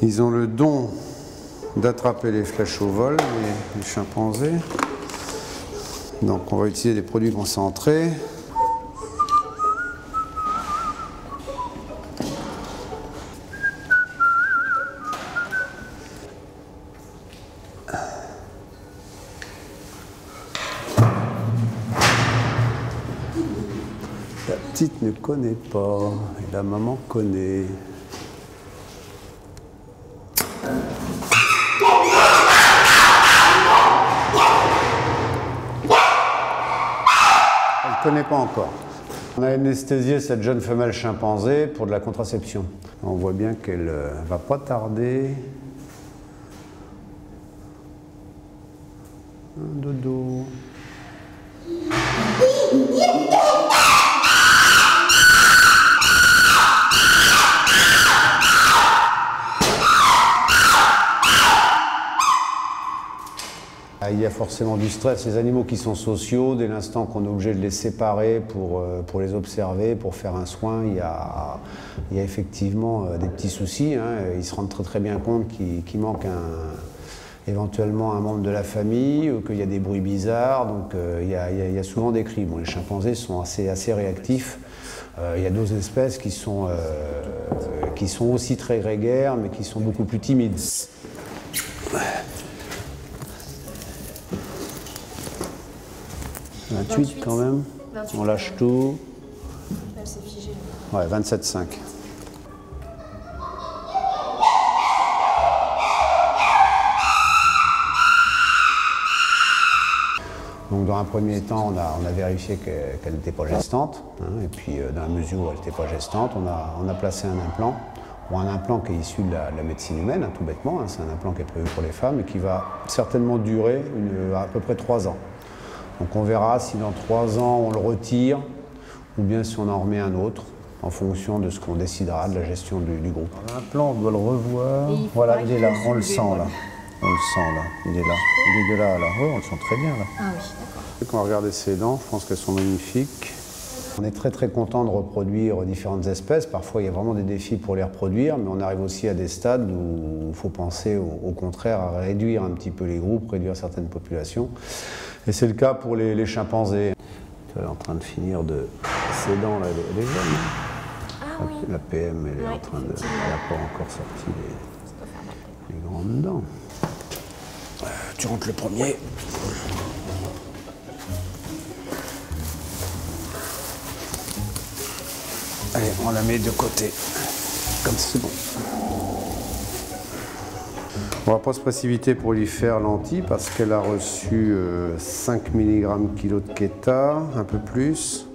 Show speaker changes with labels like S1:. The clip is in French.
S1: Ils ont le don d'attraper les flèches au vol, les chimpanzés. Donc on va utiliser des produits concentrés. La petite ne connaît pas, et la maman connaît. Elle ne connaît pas encore. On a anesthésié cette jeune femelle chimpanzé pour de la contraception. On voit bien qu'elle ne va pas tarder. Un dodo. Il y a forcément du stress. Les animaux qui sont sociaux, dès l'instant qu'on est obligé de les séparer pour les observer, pour faire un soin, il y a effectivement des petits soucis. Ils se rendent très très bien compte qu'il manque éventuellement un membre de la famille, ou qu'il y a des bruits bizarres, donc il y a souvent des cris. Bon, les chimpanzés sont assez réactifs. Il y a d'autres espèces qui sont aussi très grégaires, mais qui sont beaucoup plus timides. 28 quand même, 28, on lâche tout.
S2: Elle s'est figée.
S1: Ouais, 27,5. Donc dans un premier temps, on a vérifié qu'elle n'était pas gestante, et puis dans la mesure où elle n'était pas gestante, on a placé un implant. Bon, un implant qui est issu de la médecine humaine, tout bêtement, c'est un implant qui est prévu pour les femmes et qui va certainement durer à peu près 3 ans. Donc on verra si dans 3 ans on le retire ou bien si on en remet un autre en fonction de ce qu'on décidera de la gestion du groupe. L'implant, on doit le revoir. Voilà, il est là, on le sent là. On le sent là, il est là. Il est de là à là. Oui, on le sent très bien là.
S2: Ah oui, d'accord.
S1: Quand on regarde ses dents, je pense qu'elles sont magnifiques. On est très très content de reproduire différentes espèces. Parfois il y a vraiment des défis pour les reproduire, mais on arrive aussi à des stades où il faut penser au contraire à réduire un petit peu les groupes, réduire certaines populations. Et c'est le cas pour les chimpanzés. Elle est en train de finir de ses dents, là, elle est jeune.
S2: Ah oui.
S1: La PM, elle est en train de. Elle n'a pas encore sorti les grandes dents. Tu rentres le premier. Allez, on la met de côté. Comme c'est bon. On va pas se précipiter pour lui faire l'anti parce qu'elle a reçu 5 mg kg de Keta, un peu plus.